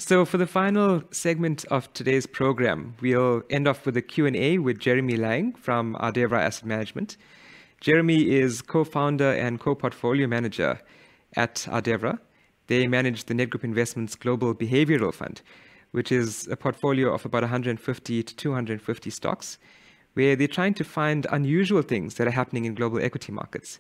So for the final segment of today's program, we'll end off with a Q&A with Jeremy Lang from Ardevra Asset Management. Jeremy is co-founder and co-portfolio manager at Ardevra. They manage the Nedgroup Investments Global Behavioral Fund, which is a portfolio of about 150 to 250 stocks, where they're trying to find unusual things that are happening in global equity markets.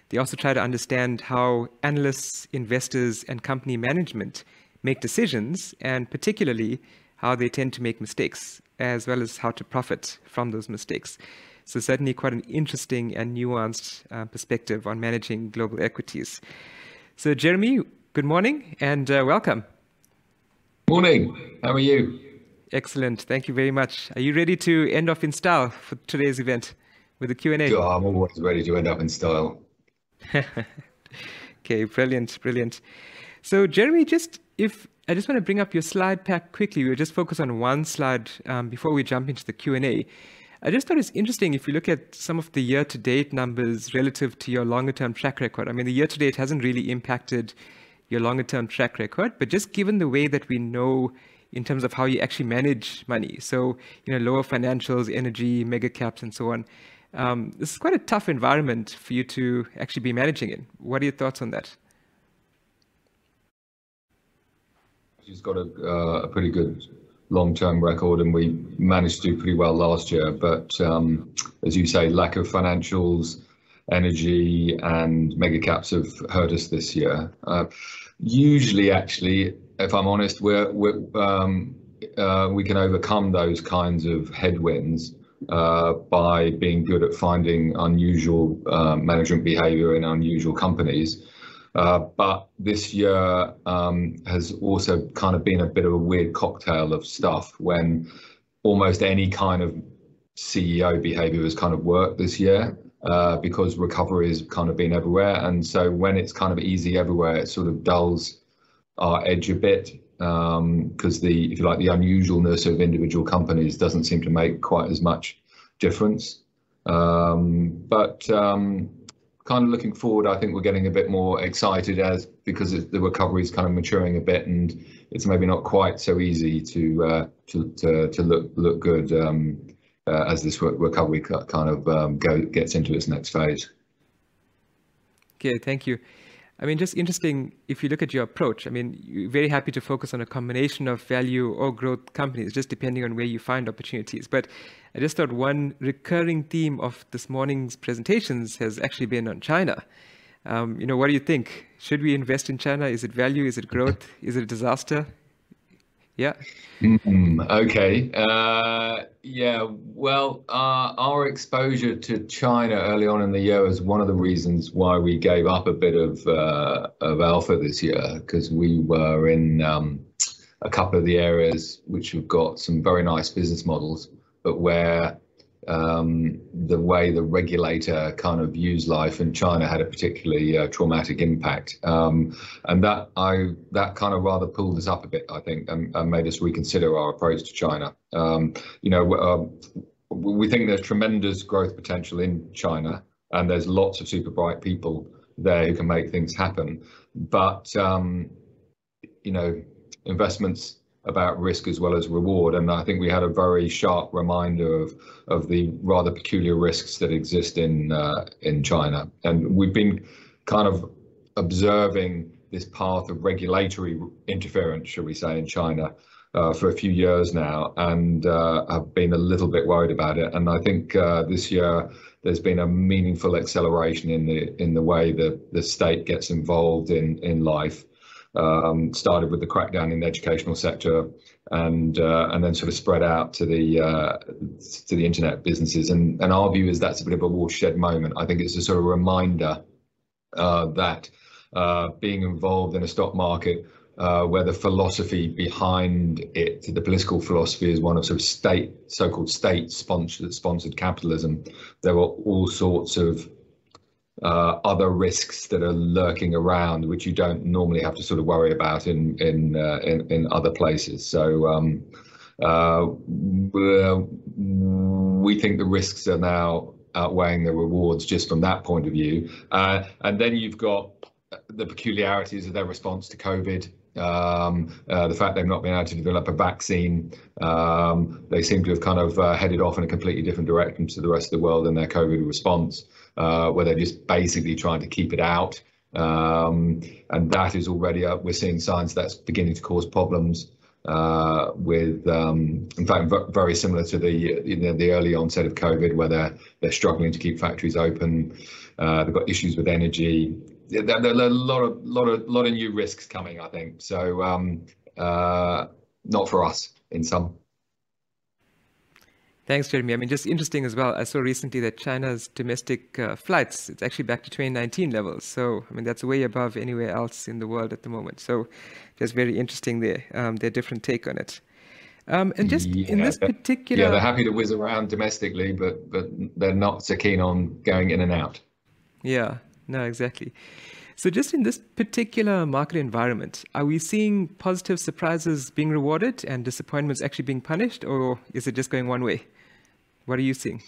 They also try to understand how analysts, investors, and company management make decisions, and particularly how they tend to make mistakes, as well as how to profit from those mistakes. So certainly quite an interesting and nuanced perspective on managing global equities. So Jeremy, good morning and welcome. Morning, how are you? Excellent, thank you very much. Are you ready to end off in style for today's event with the Q&A? Sure, I'm always ready to end up in style. Okay, brilliant, brilliant. So Jeremy, I just want to bring up your slide pack quickly. We'll just focus on one slide before we jump into the Q&A. I just thought it's interesting if you look at some of the year-to-date numbers relative to your longer-term track record. I mean, the year-to-date hasn't really impacted your longer-term track record, but just given the way that we know in terms of how you actually manage money, so lower financials, energy, mega caps, and so on, this is quite a tough environment for you to actually be managing in. What are your thoughts on that? She's got a pretty good long-term record, and we managed to do pretty well last year. But as you say, lack of financials, energy, and mega caps have hurt us this year. Usually, actually, if I'm honest, we can overcome those kinds of headwinds by being good at finding unusual management behavior in unusual companies. But this year has also kind of been a bit of a weird cocktail of stuff when almost any kind of CEO behavior has kind of worked this year because recovery has kind of been everywhere. And so when it's kind of easy everywhere, it sort of dulls our edge a bit because if you like, the unusualness of individual companies doesn't seem to make quite as much difference. Kind of looking forward, I think we're getting a bit more excited because the recovery is kind of maturing a bit, and it's maybe not quite so easy to look good as this recovery kind of gets into its next phase. Okay, thank you. I mean, just interesting, if you look at your approach, I mean, you're very happy to focus on a combination of value or growth companies, just depending on where you find opportunities. But I just thought one recurring theme of this morning's presentations has actually been on China. What do you think? Should we invest in China? Is it value? Is it growth? Is it a disaster? Yeah. Okay. Yeah. Well, our exposure to China early on in the year was one of the reasons why we gave up a bit of alpha this year, because we were in a couple of the areas which have got some very nice business models, but where the way the regulator kind of views life in China had a particularly traumatic impact, and that kind of rather pulled us up a bit, I think, and made us reconsider our approach to China. We think there's tremendous growth potential in China, and there's lots of super bright people there who can make things happen. But investments about risk as well as reward, and I think we had a very sharp reminder of the rather peculiar risks that exist in China, and we've been kind of observing this path of regulatory interference, shall we say, in China for a few years now, and have been a little bit worried about it. And I think this year there's been a meaningful acceleration in the way that the state gets involved in life. Started with the crackdown in the educational sector, and then sort of spread out to the internet businesses. And our view is that's a bit of a watershed moment. I think it's a sort of reminder that being involved in a stock market where the philosophy behind it, the political philosophy, is one of sort of so-called state-sponsored capitalism, there are all sorts of other risks that are lurking around, which you don't normally have to sort of worry about in other places. So we think the risks are now outweighing the rewards just from that point of view. And then you've got the peculiarities of their response to COVID The fact they've not been able to develop a vaccine, they seem to have kind of headed off in a completely different direction to the rest of the world in their COVID response, where they're just basically trying to keep it out. And that is already, we're seeing signs that's beginning to cause problems with, in fact, very similar to the early onset of COVID, where they're struggling to keep factories open. They've got issues with energy. There are a lot of new risks coming, I think. So not for us in some. Thanks, Jeremy. I mean, just interesting as well. I saw recently that China's domestic flights, it's actually back to 2019 levels. So, I mean, that's way above anywhere else in the world at the moment. So just very interesting their different take on it. And just in this particular... Yeah, they're happy to whiz around domestically, but they're not so keen on going in and out. Yeah, no, exactly. So just in this particular market environment, are we seeing positive surprises being rewarded and disappointments actually being punished, or is it just going one way? What are you seeing?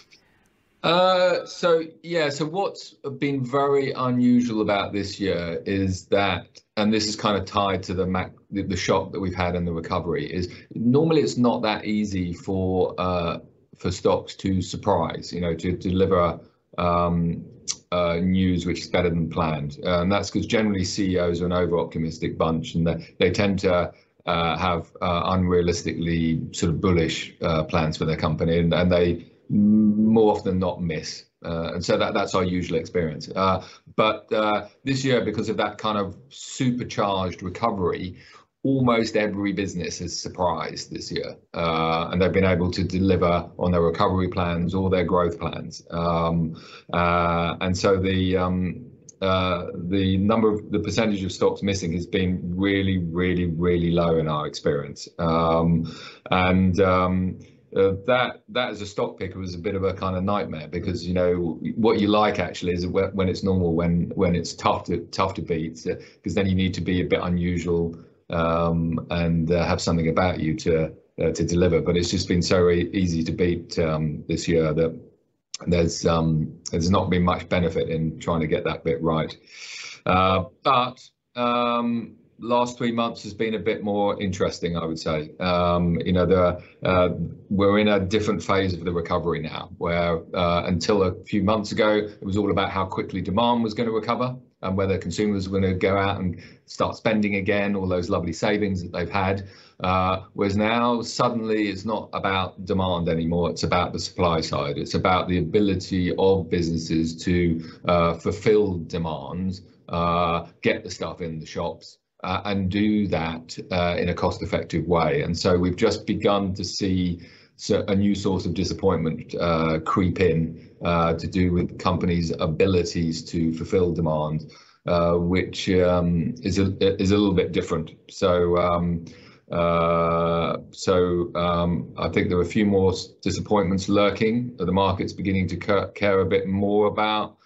So what's been very unusual about this year is that, and this is kind of tied to the shock that we've had in the recovery, is normally it's not that easy for stocks to surprise, to deliver news which is better than planned, and that's because generally CEOs are an over-optimistic bunch, and they tend to have unrealistically sort of bullish plans for their company, and they more often than not miss. And so that's our usual experience. But this year, because of that kind of supercharged recovery, almost every business is surprised this year, and they've been able to deliver on their recovery plans or their growth plans. And so the percentage of stocks missing has been really, really, really low in our experience. That as a stock picker was a bit of a kind of nightmare, because what you like actually is when it's normal, when it's tough to beat, because then you need to be a bit unusual and have something about you to deliver. But it's just been so easy to beat this year that there's not been much benefit in trying to get that bit right. But last 3 months has been a bit more interesting, I would say. We're in a different phase of the recovery now, where until a few months ago, it was all about how quickly demand was going to recover and whether consumers were going to go out and start spending again, all those lovely savings that they've had. Whereas now, suddenly, it's not about demand anymore. It's about the supply side. It's about the ability of businesses to fulfill demand, get the stuff in the shops, and do that in a cost-effective way. And so we've just begun to see a new source of disappointment creep in to do with companies' abilities to fulfill demand, which is a little bit different. So I think there are a few more disappointments lurking. The market's beginning to care a bit more about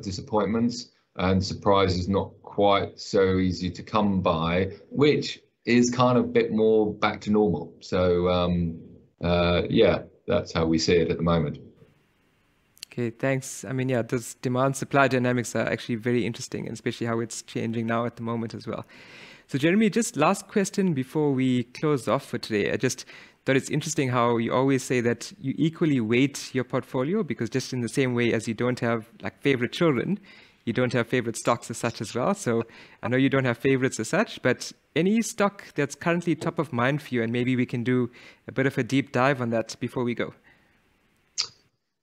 disappointments, and surprise is not quite so easy to come by, which is kind of a bit more back to normal. So yeah, that's how we see it at the moment. Okay, thanks. I mean, yeah, those demand-supply dynamics are actually very interesting, and especially how it's changing now at the moment as well. So Jeremy, just last question before we close off for today. I just thought it's interesting how you always say that you equally weight your portfolio, because just in the same way as you don't have like favorite children, you don't have favorite stocks as such as well. So I know you don't have favorites as such, but any stock that's currently top of mind for you, and maybe we can do a bit of a deep dive on that before we go.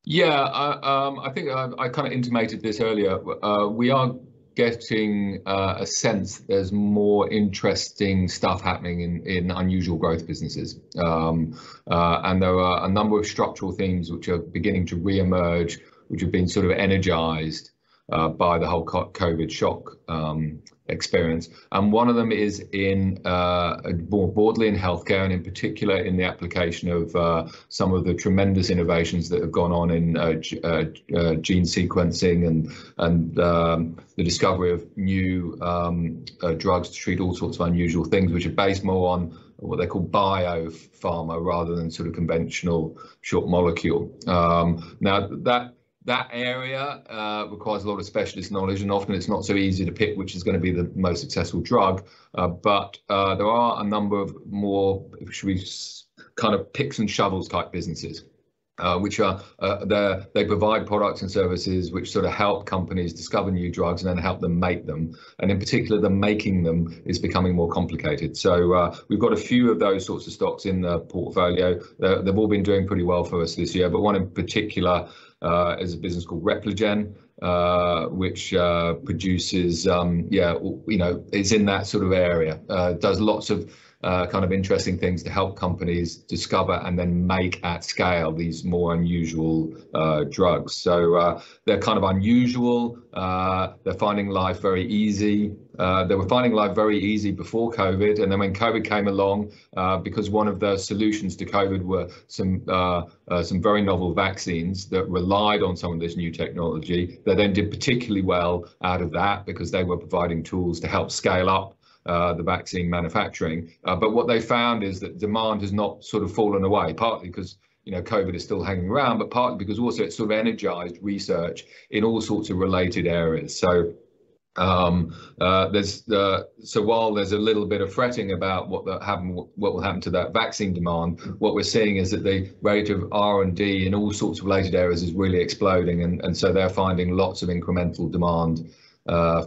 Yeah, I think I kind of intimated this earlier. We are getting a sense there's more interesting stuff happening in unusual growth businesses. And there are a number of structural themes which are beginning to re-emerge, which have been sort of energized by the whole COVID shock experience. And one of them is in more broadly in healthcare, and in particular in the application of some of the tremendous innovations that have gone on in gene sequencing and the discovery of new drugs to treat all sorts of unusual things, which are based more on what they call biopharma rather than sort of conventional short molecule. Now that area requires a lot of specialist knowledge, and often it's not so easy to pick which is going to be the most successful drug. But there are a number of more, should we kind of picks and shovels type businesses, which are they provide products and services which sort of help companies discover new drugs and then help them make them. And in particular, the making them is becoming more complicated. So we've got a few of those sorts of stocks in the portfolio. They've all been doing pretty well for us this year, but one in particular is a business called Repligen, which produces, it's in that sort of area, does lots of kind of interesting things to help companies discover and then make at scale these more unusual drugs. So they're kind of unusual. They're finding life very easy. They were finding life very easy before COVID, and then when COVID came along, because one of the solutions to COVID were some very novel vaccines that relied on some of this new technology, they then did particularly well out of that because they were providing tools to help scale up the vaccine manufacturing. But what they found is that demand has not sort of fallen away, partly because COVID is still hanging around, but partly because also it's sort of energized research in all sorts of related areas. So while there's a little bit of fretting about what will happen to that vaccine demand, what we're seeing is that the rate of R&D in all sorts of related areas is really exploding, and so they're finding lots of incremental demand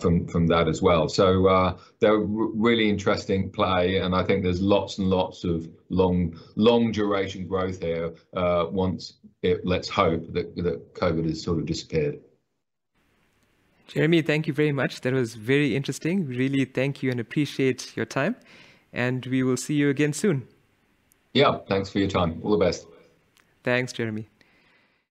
from that as well. So they're really interesting play, and I think there's lots and lots of long duration growth here once let's hope that COVID has sort of disappeared. Jeremy, thank you very much. That was very interesting. Really thank you and appreciate your time. And we will see you again soon. Yeah, thanks for your time. All the best. Thanks, Jeremy.